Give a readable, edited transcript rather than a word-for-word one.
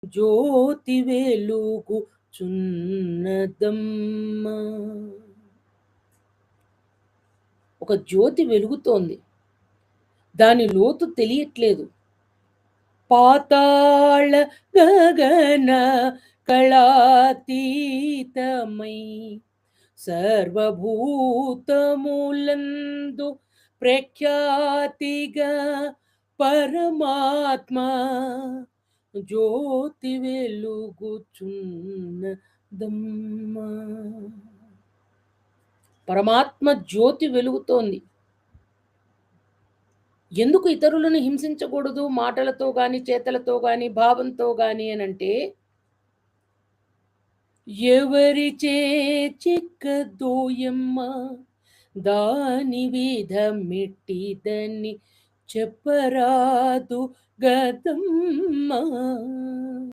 జ్యోతి వెలుగుచున్నదమ్మ. ఒక జ్యోతి వెలుగుతోంది. దాని లోతు తెలియట్లేదు. పాతాళ గగన కళాతీతమై సర్వభూతములందు ప్రఖ్యాతిగా పరమాత్మ జ్యోతి వెలుగుచున్నదమ్మ. పరమాత్మ జ్యోతి వెలుగుతోంది. ఎందుకు ఇతరులను హింసించకూడదు మాటలతో గాని, చేతలతో గాని, భావంతో గాని అనంటే, ఎవరిచే చిక్కదోయమ్మ దాని విధమెట్టిదని చెప్పరాదు గదమ్మా.